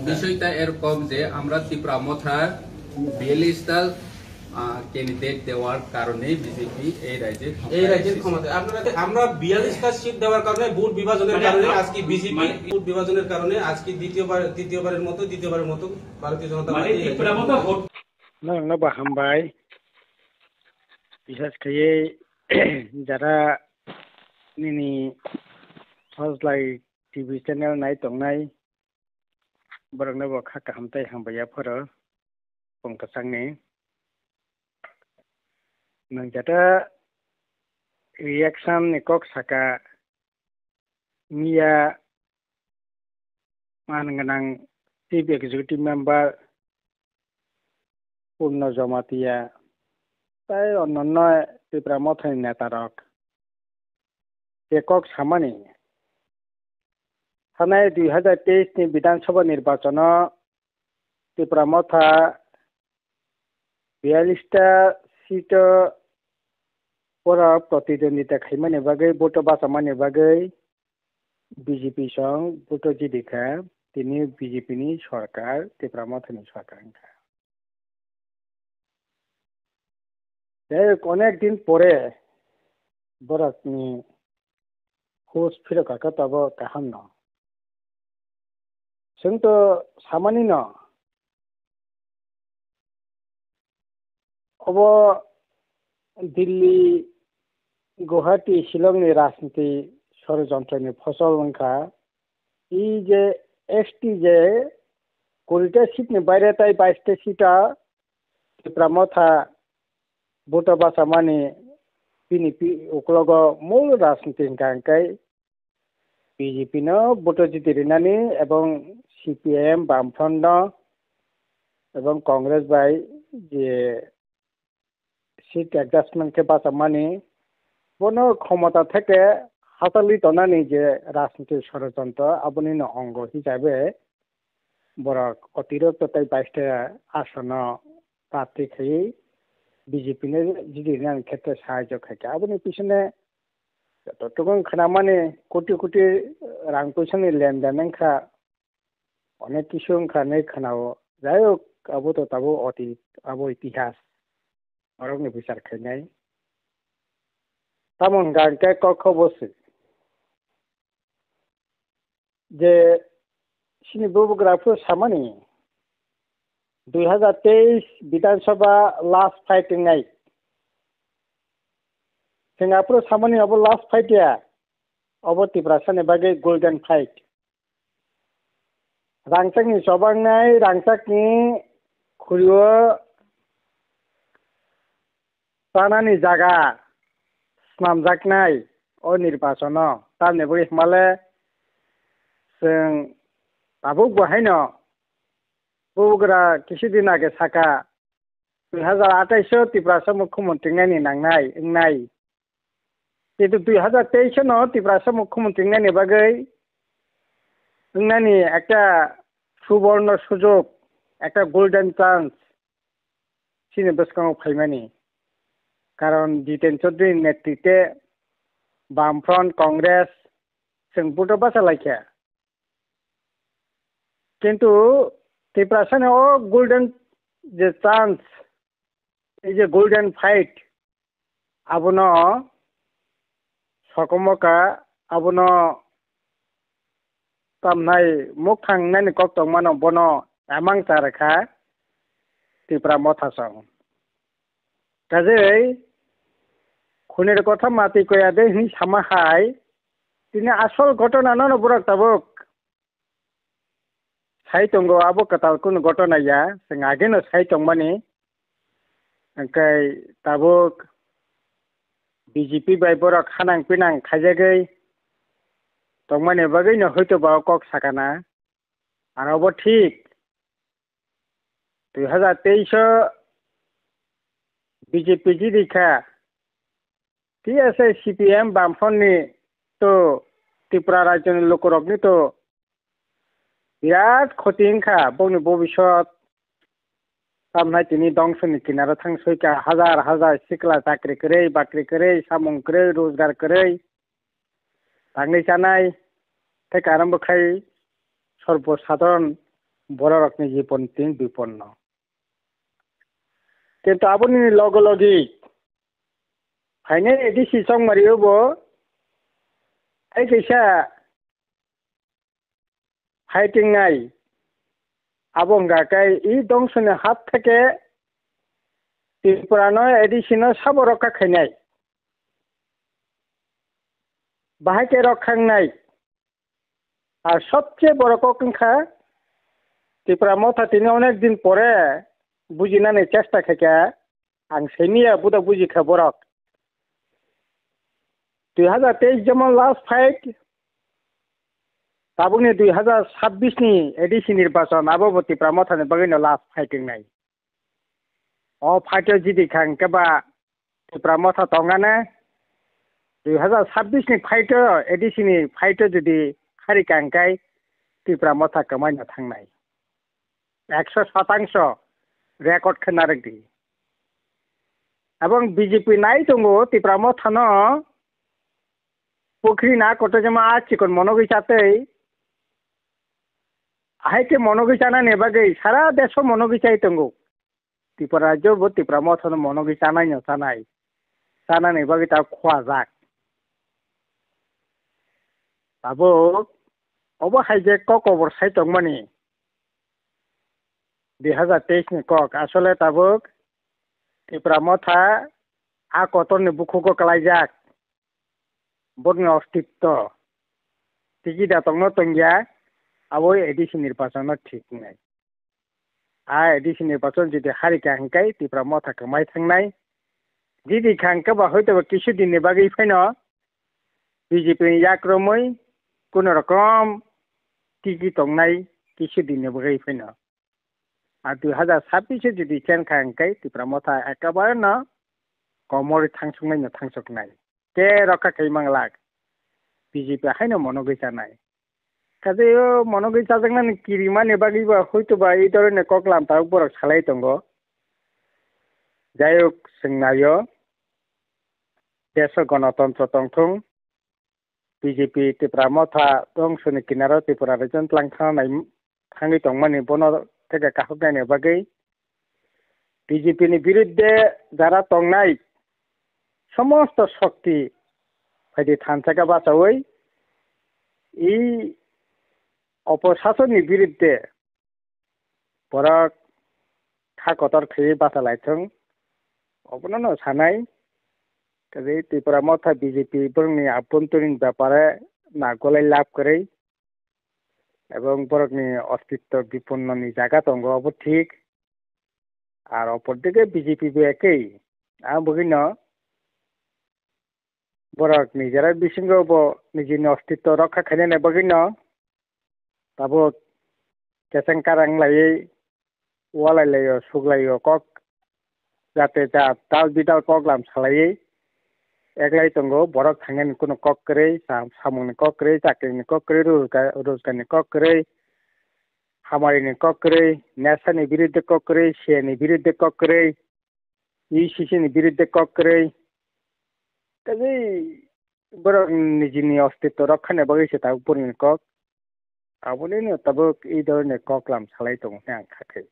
বিষয়টা এরকম যে আমরা ত্রিপুরা মথার 42টা ক্যান্ডিডেট দেওয়ার কারণে বিজেপি এই রাজ্যের ক্ষমতা আমরা 42টা সিট দেওয়ার কারণে ভোট বিভাজনের কারণে আজকে বিজেপি ভোট বিভাজনের কারণে আজকে দ্বিতীয়বারের মতো ভারতীয় জনতা পার্টি नोंनो हामबाय बिसेस खयै যারা निनि हजलाय टिभि चेनेल नाय तंनाय बरंनो खाका हामथाय हामबायाफोर पंकसांनि नोंजाता रिएक्शन निकक साका मिया मानगोनां चिफ एक्जिकिउटिभ मेम्बार पूर्ण जमातिया তাই অন্যান্য ত্রিপুরা মথানি নেতারক একক সামানি থানায় 2023 नि বিধানসভা নির্বাচন ত্রিপুরা মথা 42টা সিট পর প্রতিদ্বন্দ্বিতা খাইমানি বাগৈ ভোট বাসামানি বাগৈ বিজেপি সং ভোট জিদিখা তিনি বিজেপি नि সরকার ত্রিপুরা মথানি সরকার অনেক দিন পরে বরাকনি হুশ ফিরে কাকা তব কাহাম ন जों तो सामानि न अब दिल्ली गुवाहाटी शिलंनि राजनीति षড়যন্ত্রनि फसल ओंखा इ जे एसटी जे 20টা सीटनि বাইরে তাই 22টা सीटा ত্রিপুরা মথা ভোট বাসামানি বিনিপি উকলগ মূল রাজনীতি গাঙ্কাই বিজেপি ন ভোট জিতিরিনানি এবং সিপিএম বামফ্রন্ট এবং কংগ্রেস বাই যে সিট অ্যাডজাস্টমেন্ট কে বাসামানি বন ক্ষমতা থেকে হাতালি তনানি যে রাজনীতির ষড়যন্ত্র আবনি অঙ্গ হিসাবে বড় অতিরিক্ত তাই 22টা আসন প্রার্থী খেয়ে বিজেপি জিদিনানি ক্ষেত্রে সাহায্য খাইছে আবনি পিছনে যতটুকু খানামানি কোটি কোটি রাং পয়সানি লেনদেন খা অনেক কিছু খানে খানাও যাই হোক আবো তো তাবো অতীত আবো ইতিহাস অরকনি বিচার খাইনাই তেমন গানকে কক্ষ বসে যে সিনি ববগ্রাফর সামানি 2023 বিধানসভা লাস্ট ফাইটিং নাই सिंगापुर सामानी अब लास्ट फाइट या अब तिब्रासानि बागै गोल्डन फाइट रांसाकनि सबांनाय रांसाकनि खुरियो तानानि जागा स्नामजाकनाय अ निर्बाचन तारनि बरि हिमाले जों दाबो बहायनो बगरा किसुदिन आगे साका 2028 तिब्रासा मुख्यमंत्री नायनि नांनाय नाय কিন্তু 2023 ন ত্রিপুরা মুখ্যমন্ত্রী নানি বাগৈ নানি একটা সুবর্ণ সুযোগ একটা গোল্ডেন চান্স সিনে বেসকাং ফাইমানি কারণ জিতেন চৌধুরীর নেতৃত্বে বামফ্রন্ট কংগ্রেস जों ভোট বাসা লাইখা কিন্তু ত্রিপুরা গোল্ডেন যে চান্স এই যে গোল্ডেন ফাইট আবন সকমকা আবনো তামনাই মুখ থাংনানি কক্তং মানো বনো এমাং চারেখা ত্রিপুরা মথাসং কাজেই খুনের কথা মাতি কয়া দে হি সামাহাই তিনি আসল ঘটনা নন বুড়ক তাবুক সাইতঙ্গ আবো কাতাল কোন ঘটনা ইয়া जों আগেনো সাইতংমানি ओंखाय ताबुक বিজেপি বাই বড় খানাং পিনাং খাইজাগৈ তংমানে বাগৈ ন হয়তো বা কক সাকানা আর অব ঠিক 2023 বিজেপি জিদিখা ঠিক আছে সিপিএম বামফ্রন্টনি তো ত্রিপুরা রাজ্যনি লোকরকনি তো বিরাট ক্ষতি হিংখা বংনি ভবিষ্যৎ तामनाय तिनी दंसनि किनारा थांसैका हाजार हाजार सिक्ला चाकरी करै बाकरी करै सामुं करै रोजगार करै थांनाय जानाय थाय कारम बखाय সর্বসাধারণ বড় রকমের জীবন তিন বিপন্ন কিন্তু আপনি লগে লগে ফাইনে এডিসি সংমারিওবো এই কেসা ফাইটিং নাই আবঙ্গাকাই ই দংশনের হাত থেকে ত্রিপুরানো এডিসিনো সাব রক্ষা খাইনাই বাহাইকে রক্ষা নাই আর সবচেয়ে বড় কংখা ত্রিপুরা মথা তিনি অনেক দিন পরে বুঝিনাनै চেষ্টা খেকে আং সেমিয়া বুঝা বুঝিখা বরক 2023 যেমন লাস্ট ফাইট তাবুনি 2026 নি এডিসি নির্বাচন আবো ত্রিপুরা মথানি বাগিনো লাস্ট ফাইটিং নাই ও ফাইটে জিদি খাং কেবা ত্রিপুরা মথা তঙ্গানে 2026 নি ফাইটে এডিসি নি ফাইটে যদি খারি কাংকাই ত্রিপুরা মথা কামাইनो थांनाय 100% রেকর্ড খেনারগি এবং বিজেপি নাই দঙ্গো ত্রিপুরা মথানো পুখরি না কত জমা চিকন মনোগিচাতেই আহাইকে মনোগিচানা নেবাগৈ সারা দেশ মনোগিচাই দঙ্গো ত্রিপুরা রাজ্য ত্রিপুরা মথানো মনোগিচানাই নসানাই সানা নেবাগৈ তা খোয়া যাক তাবো অব হাইজে কক অবর সাইটং মানি 2023 ni kok asole tabuk Tripura মথা আ কতনি বুকুকো কালাইজাক বর্ণ অস্তিত্ব টিকিটা তংনো তংগিয়া আবো এডিসি নির্বাচন ঠিক নাই আ এডিসি নির্বাচন যদি হারিকা হাঙ্কাই ত্রিপুরা মথা কামাই থাংনাই যদি খাঙ্কা বা হয়তো কিছু দিনের বাগেই ফাইন বিজেপি আক্রমই কোন রকম টিকি তংনাই কিছু দিনের বাগেই ফাইন আর 2026 যদি চেন খাঙ্কাই ত্রিপুরা মথা একেবারে না কমর থাংসংনাই কে রক্ষা খাইমাংলাক বিজেপি হাইনো মনোগৈচানাই কাজে মনোগৈচাজोंना কিরিমা নেবাগিবা হয়তোবা এই ধরনের ককলাম তার উপর সালাই দঙ্গ যাই হোক जोंनायो দেশ গণতন্ত্র তংথং বিজেপি ত্রিপুরা মথা দংশনি কিনারো ত্রিপুরা রাজ্য লাংথানাय থাङै दंमानि বন থেকে কাহকনাय নেবাগै বিজেপি नि বিরুদ্ধে যারা তংনাই সমস্ত শক্তি ফাইদি থানসাকা বাঁচাওই এই অপশাসনनि বিরুদ্ধে বড় খাকতর খেয়ে বাঁচালাইথों অবনন সানাই কাজে ত্রিপুরা মথা বিজেপি বরংনি আভ্যন্তরীণ ব্যাপারে নাগলাই লাভ করে এবং বরংনি অস্তিত্ব বিপন্ননি জায়গা দঙ্গ অব ঠিক আর অপরদিকে বিজেপি একই আ বগিনো বরক নিজেরা বিসঙ্গ নিজের অস্তিত্ব রক্ষা খাইনে বগিনো তাবো কেসেং কারাং লাই ওয়ালাইলাयो সুগলাयो কক যাতে যা তাল বিদাল কগলাম সালাই একলাই দঙ্গো বরক থাঙেন কোনো কক করে সামুনি কক করে চাকরিনি কক করে রোজগারনি কক করে হামারিনি কক করে নেশানি বিরুদ্ধে কক করে সিয়ানি বিরুদ্ধে কক করে ইসিসিনি বিরুদ্ধে কক করে কাজেই বরক নিজেনি অস্তিত্ব রক্ষা নেবাগৈছে তা উপরনি কক আবলিনো তাবো এই ধরনের ককলাম সালাই দङ আं খাখै